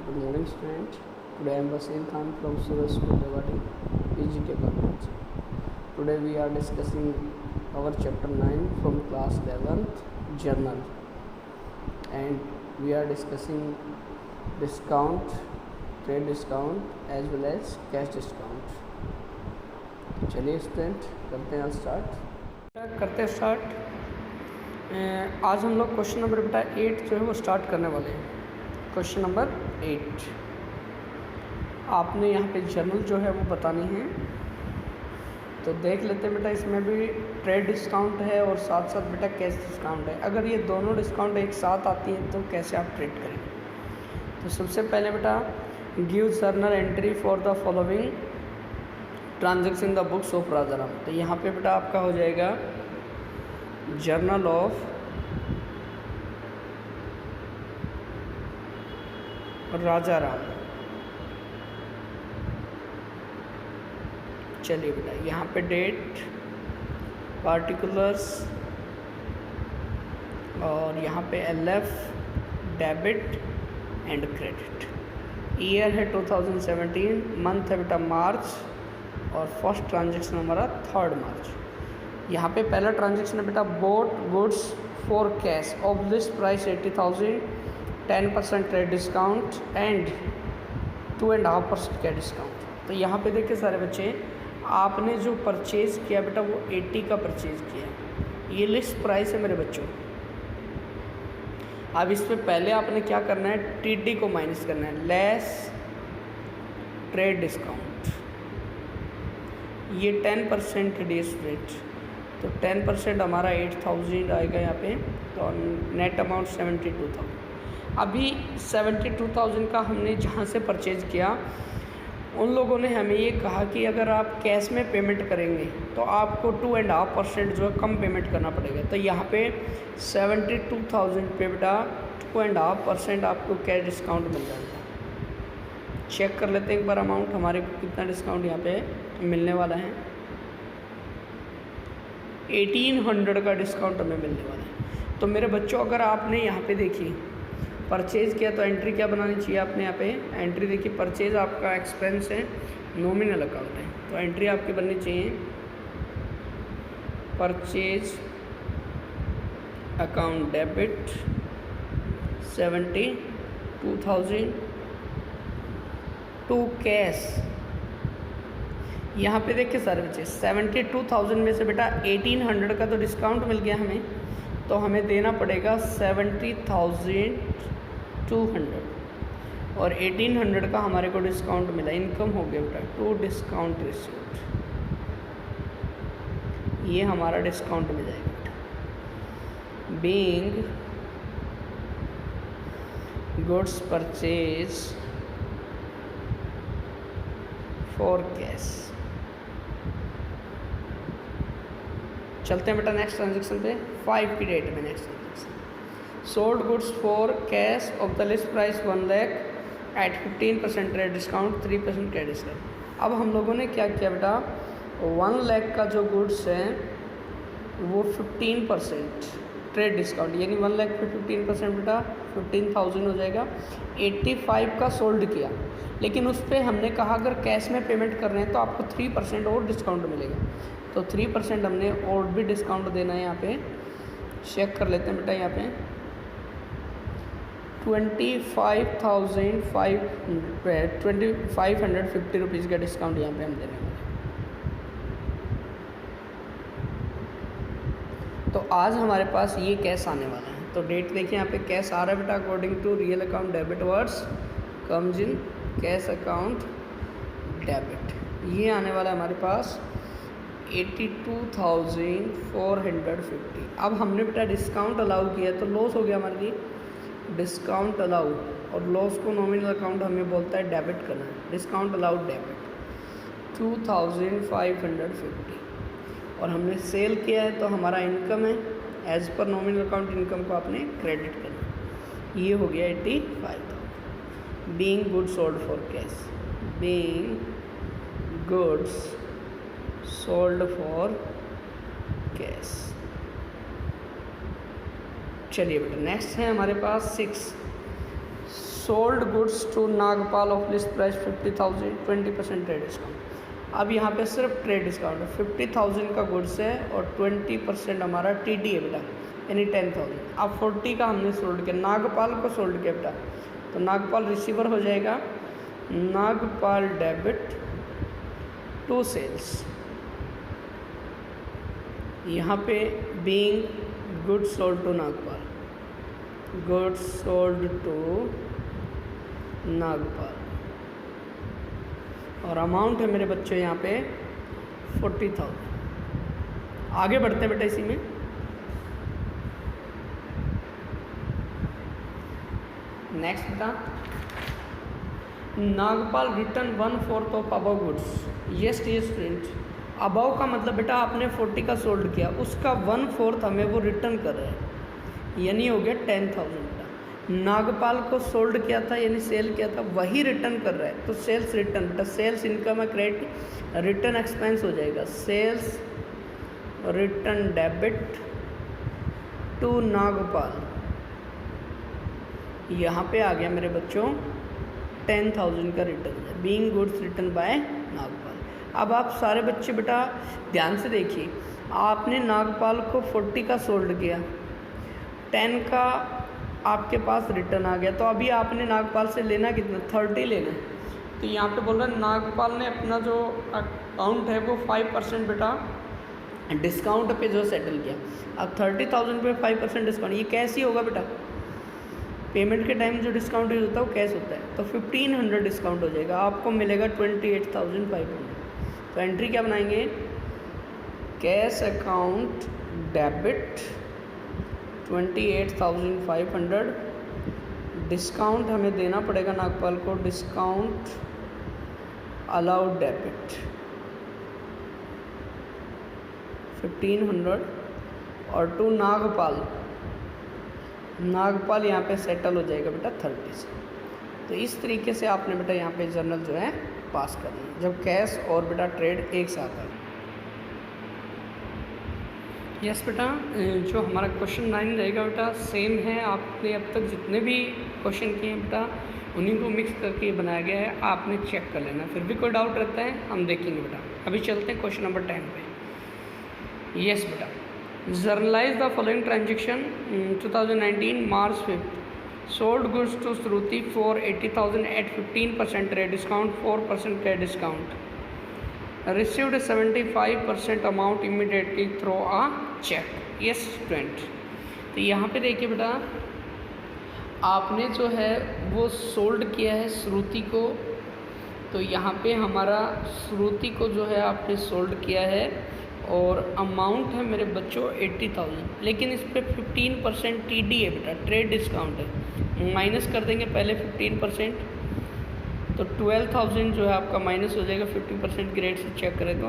Good morning, student. Today I am Basir Khan from Suraj School, Devati, PGK College. Today we are discussing our chapter 9 from class 11th, Journal, and we are discussing discount, trade discount as well as cash discount. चलिए student करते हैं start. आज हम लोग question number बेटा 8 जो है वो स्टार्ट करने वाले हैं। क्वेश्चन नंबर 8 आपने यहाँ पे जर्नल जो है वो बतानी है, तो देख लेते हैं बेटा। इसमें भी ट्रेड डिस्काउंट है और साथ साथ बेटा कैश डिस्काउंट है। अगर ये दोनों डिस्काउंट एक साथ आती हैं तो कैसे आप ट्रेड करेंगे। तो सबसे पहले बेटा give journal entry for the following transaction in the books of Rajaram. तो यहाँ पे बेटा आपका हो जाएगा जर्नल ऑफ राजाराम। चलिए बेटा यहाँ पे डेट, पार्टिकुलर्स और यहाँ पे LF, debit and credit. Year है 2017, मंथ है बेटा मार्च और फर्स्ट ट्रांजेक्शन हमारा 3 मार्च। यहाँ पे पहला ट्रांजेक्शन है बेटा boat goods for cash of list price 80,000, 10% trade discount and 2.5% का डिस्काउंट। तो यहाँ पे देखिए सारे बच्चे, आपने जो परचेज़ किया बेटा वो 80 का परचेज़ किया। ये लिस्ट प्राइस है मेरे बच्चों। अब इस पे पहले आपने क्या करना है, TD को माइनस करना है, लेस ट्रेड डिस्काउंट। ये 10% डीएस रेट, तो 10% हमारा 8,000 आएगा यहाँ पे, तो नेट अमाउंट 72,000। अभी 72,000 का हमने जहाँ से परचेज किया उन लोगों ने हमें ये कहा कि अगर आप कैश में पेमेंट करेंगे तो आपको 2.5% जो है कम पेमेंट करना पड़ेगा। तो यहाँ पे 72,000 पे बेटा 2.5% आपको कैश डिस्काउंट मिल जाएगा। चेक कर लेते हैं एक बार अमाउंट हमारे को कितना डिस्काउंट यहाँ पे मिलने वाला है। 1800 का डिस्काउंट हमें मिलने वाला है। तो मेरे बच्चों अगर आपने यहाँ पे देखिए परचेज़ किया तो एंट्री क्या बनानी चाहिए आपने यहाँ पे एंट्री देखिए, परचेज़ आपका एक्सपेंस है, नॉमिनल अकाउंट है, तो एंट्री आपकी बननी चाहिए purchase account debit 72,000 to cash. यहाँ पे देखिए सारे बच्चे 72,000 में से बेटा 1800 का तो डिस्काउंट मिल गया हमें, तो हमें देना पड़ेगा 70,200 और 1800 का हमारे को डिस्काउंट मिला, इनकम हो गया बेटा टू डिस्काउंट रिसीव्ड। ये हमारा डिस्काउंट मिल जाएगा बेटा। Being goods purchase for cash. चलते हैं बेटा नेक्स्ट ट्रांजेक्शन पे। 5 की डेट में next transaction sold goods for cash of the list price 1 lakh at 15% trade discount, 3% trade discount. अब हम लोगों ने क्या किया बेटा, 1 लाख का जो गुड्स है वो 15% ट्रेड डिस्काउंट, यानी 1 लाख पे 15% बेटा 15,000 हो जाएगा। 85 का सोल्ड किया, लेकिन उस पर हमने कहा अगर कैश में पेमेंट कर रहे हैं तो आपको 3% और डिस्काउंट मिलेगा, तो 3% हमने और भी डिस्काउंट देना है। यहाँ पे चेक कर लेते हैं बेटा, यहाँ पे 25,550 रुपीज़ का डिस्काउंट यहाँ पे हम देने वाले। तो आज हमारे पास ये कैश आने वाला है। तो डेट देखिए यहाँ पे कैश आ रहा है बेटा according to real account debit words comes in cash account debit. ये आने वाला है हमारे पास 82,450। अब हमने बेटा डिस्काउंट अलाउ किया तो लॉस हो गया हमारे लिए, डिस्काउंट अलाउ, और लॉस को नॉमिनल अकाउंट हमें बोलता है डेबिट करना, डिस्काउंट अलाउ डेबिट 2,550। और हमने सेल किया है तो हमारा इनकम है, as per nominal account income को आपने क्रेडिट करना। ये हो गया 85,000। Being goods sold for cash, being goods sold for cash. चलिए बेटा नेक्स्ट है हमारे पास 6 sold goods to Nagpal of list price 50,000, 20% trade discount. अब यहाँ पे सिर्फ ट्रेड डिस्काउंट है, 50,000 का गुड्स है और 20% हमारा TD है बेटा, यानी 10,000। अब 40 का हमने सोल्ड किया, नागपाल को सोल्ड किया बेटा, तो नागपाल रिसीवर हो जाएगा, नागपाल डेबिट टू सेल्स। यहाँ पे being goods sold to Nagpal, goods sold to Nagpal, और अमाउंट है मेरे बच्चों यहाँ पे 40,000। आगे बढ़ते हैं बेटा इसी में। नेक्स्ट बेटा, Nagpal return 1/4 of above goods. Yes dear student, above का मतलब बेटा आपने 40 का सोल्ड किया, उसका 1/4 हमें वो रिटर्न कर रहे हैं, यानी हो गया 10,000 का। नागपाल को सोल्ड किया था यानी सेल किया था, वही रिटर्न कर रहा है, तो सेल्स रिटर्न बेटा, सेल्स इनकम है क्रेडिट, रिटर्न एक्सपेंस हो जाएगा, sales return debit to Nagpal. यहाँ पे आ गया मेरे बच्चों 10,000 का रिटर्न है, being goods return by Nagpal. अब आप सारे बच्चे बेटा ध्यान से देखिए, आपने नागपाल को 40 का सोल्ड किया, 10 का आपके पास रिटर्न आ गया, तो अभी आपने नागपाल से लेना कितना, 30 लेना है। तो यहाँ पे बोल रहा है नागपाल ने अपना जो अकाउंट है वो 5% बेटा डिस्काउंट पे जो सेटल किया। अब 30,000 पे 5% डिस्काउंट, ये कैसे होगा बेटा, पेमेंट के टाइम जो डिस्काउंट यूज होता है वो कैश होता है, तो 1500 डिस्काउंट हो जाएगा, आपको मिलेगा 28,500। तो एंट्री क्या बनाएंगे, कैश अकाउंट डेबिट 28,500, डिस्काउंट हमें देना पड़ेगा नागपाल को, डिस्काउंट अलाउड डेबिट 1500, और टू नागपाल, नागपाल यहाँ पे सेटल हो जाएगा बेटा 30 से। तो इस तरीके से आपने बेटा यहाँ पे जर्नल जो है पास करनी है, जब कैश और बेटा ट्रेड एक साथ आए। यस बेटा, जो हमारा क्वेश्चन 9 रहेगा बेटा सेम है, आपने अब तक जितने भी क्वेश्चन किए हैं बेटा उन्हीं को मिक्स करके बनाया गया है, आपने चेक कर लेना, फिर भी कोई डाउट रहता है हम देखेंगे बेटा। अभी चलते हैं क्वेश्चन नंबर 10 पे। यस बेटा, journalize the following transaction 2019 March 5th, sold goods to Shruti for 80,000 at 15% trade discount, 4% trade discount, received 75% amount immediately through a cheque. Yes student, तो यहाँ पे देखिए बेटा आपने जो है वो सोल्ड किया है श्रुति को, तो यहाँ पे हमारा श्रुति को जो है आपने सोल्ड किया है और अमाउंट है मेरे बच्चों 80,000, लेकिन इस पर 15% TD है बेटा, ट्रेड डिस्काउंट है, माइनस कर देंगे पहले 15%, तो 12,000 जो है आपका माइनस हो जाएगा 50% की रेट से चेक करें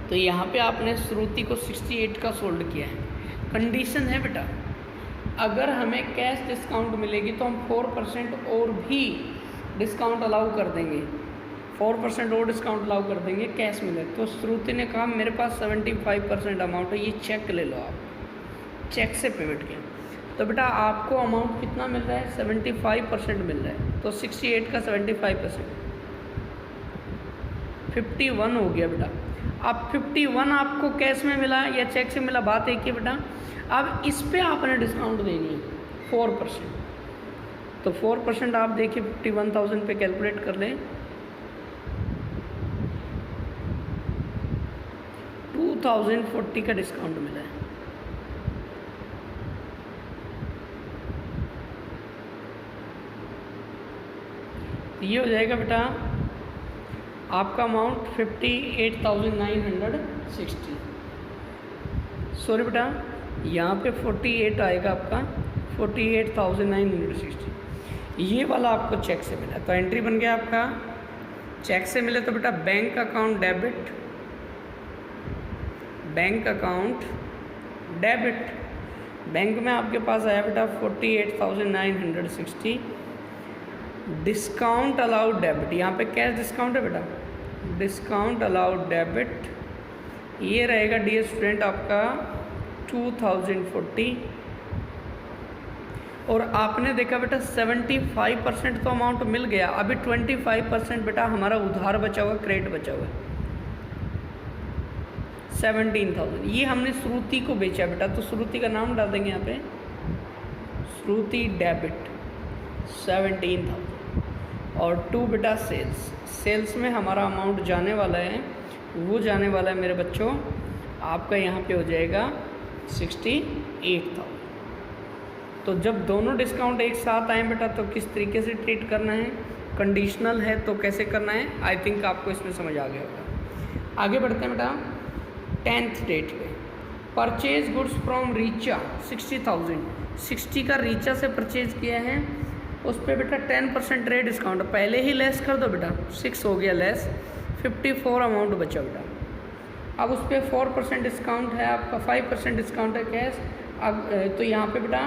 तो यहाँ पे आपने श्रुति को 68 का सोल्ड किया है। कंडीशन है बेटा, अगर हमें कैश डिस्काउंट मिलेगी तो हम 4% और भी डिस्काउंट अलाउ कर देंगे, 4% और डिस्काउंट अलाउ कर देंगे कैश मिले। तो श्रुति ने कहा मेरे पास 75% अमाउंट है, ये चेक ले लो, आप चेक से पेमेंट किया, तो बेटा आपको अमाउंट कितना मिल रहा है, 75% मिल रहा है, तो 68 का 75% 51 हो गया बेटा। अब 51 आपको कैश में मिला या चेक से मिला, बात एक ही बेटा। अब इस पे आपने डिस्काउंट देनी है 4%, तो 4% आप देखिए 51,000 पे कैलकुलेट कर लें, 2040 का डिस्काउंट मिला है। ये हो जाएगा बेटा आपका अमाउंट 58,960। सॉरी बेटा, यहाँ पे 48 आएगा आपका, 48,960, ये वाला आपको चेक से मिला, तो एंट्री बन गया आपका चेक से मिले, तो बेटा bank account debit, bank account debit, bank में आपके पास आया बेटा 48,960, डिस्काउंट अलाउड डेबिट, यहाँ पे कैश डिस्काउंट है बेटा, डिस्काउंट अलाउड डेबिट, ये रहेगा डियर स्टूडेंट आपका 2040, और आपने देखा बेटा 75% तो अमाउंट मिल गया, अभी 25% बेटा हमारा उधार बचा हुआ, क्रेडिट बचा हुआ है 17,000। ये हमने श्रुति को बेचा बेटा, तो श्रुति का नाम डाल देंगे यहाँ पे, श्रुति डेबिट 17,000। और 2 बेटा सेल्स में हमारा अमाउंट जाने वाला है, वो जाने वाला है मेरे बच्चों आपका यहाँ पे हो जाएगा 68,000। तो जब दोनों डिस्काउंट एक साथ आए बेटा तो किस तरीके से ट्रीट करना है, कंडीशनल है तो कैसे करना है, आई थिंक आपको इसमें समझ आ गया होगा। आगे बढ़ते हैं बेटा 10th डेट पे। परचेज गुड्स फ्रॉम रीचा 60,000, 60 का रीचा से परचेज किया है, उस पर बेटा 10% रेट डिस्काउंट पहले ही लेस कर दो बेटा, 6 हो गया लेस, 54 अमाउंट बचा बेटा। अब उस पर 4% डिस्काउंट है आपका, 5% डिस्काउंट है कैश। अब तो यहाँ पे बेटा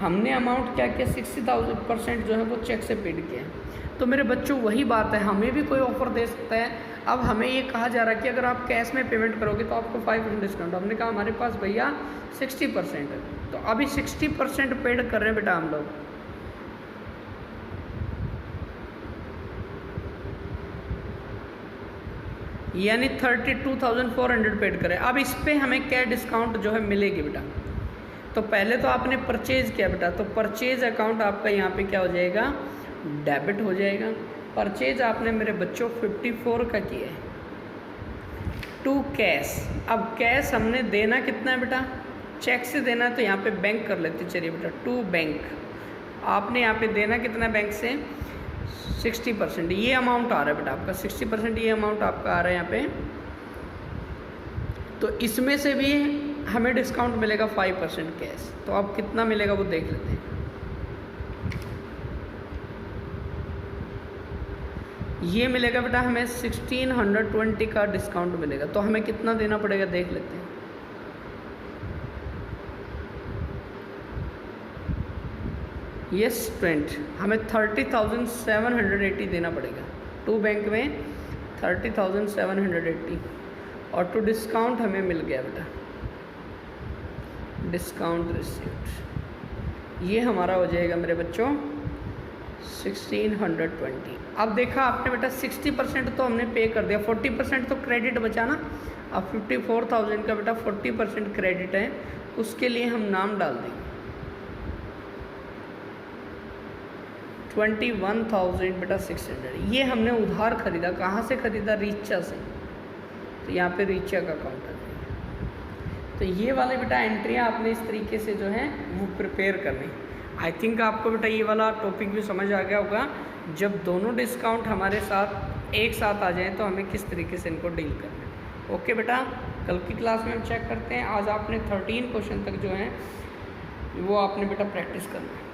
हमने अमाउंट क्या किया, 60,000% जो है वो चेक से पेड किया। तो मेरे बच्चों वही बात है, हमें भी कोई ऑफर दे सकता है। अब हमें ये कहा जा रहा है कि अगर आप कैश में पेमेंट करोगे तो आपको 5% डिस्काउंट। हमने कहा हमारे पास भैया 60% है, तो अभी 60% पेड कर रहे हैं बेटा हम लोग। यानी 32,400 पेड करें। अब इस पर हमें क्या डिस्काउंट जो है मिलेगी बेटा, तो पहले तो आपने परचेज किया बेटा, तो परचेज अकाउंट आपका यहाँ पे क्या हो जाएगा, डेबिट हो जाएगा। परचेज आपने मेरे बच्चों 54 का किया है। टू कैश, अब कैश हमने देना कितना है बेटा, चेक से देना है तो यहाँ पे बैंक कर लेते, चलिए बेटा टू बैंक। आपने यहाँ पे देना कितना बैंक से, 60%, ये अमाउंट आ रहा है बेटा आपका 60%, ये अमाउंट आपका आ रहा है यहाँ पे। तो इसमें से भी हमें डिस्काउंट मिलेगा 5% कैश, तो अब कितना मिलेगा वो देख लेते हैं। ये मिलेगा बेटा हमें 1620 का डिस्काउंट मिलेगा, तो हमें कितना देना पड़ेगा देख लेते हैं। यस 20, हमें 30,780 देना पड़ेगा। टू बैंक में 30,780 और टू डिस्काउंट हमें मिल गया बेटा, डिस्काउंट रिसीव्ड, ये हमारा हो जाएगा मेरे बच्चों 1620। अब देखा आपने बेटा 60% तो हमने पे कर दिया, 40% तो क्रेडिट बचा ना। अब 54,000 का बेटा 40% क्रेडिट है, उसके लिए हम नाम डाल देंगे 21,000 बेटा 600। ये हमने उधार खरीदा, कहाँ से खरीदा, रीचा से, तो यहाँ पे रीचा का अकाउंट आ जाएगा। तो ये वाले बेटा एंट्रियाँ आपने इस तरीके से जो है वो प्रिपेयर करनी। आई थिंक आपको बेटा ये वाला टॉपिक भी समझ आ गया होगा। जब दोनों डिस्काउंट हमारे साथ एक साथ आ जाएं तो हमें किस तरीके से इनको डील करना है। ओके बेटा, कल की क्लास में हम चेक करते हैं। आज आपने 13 क्वेश्चन तक जो है वो आपने बेटा प्रैक्टिस करना है।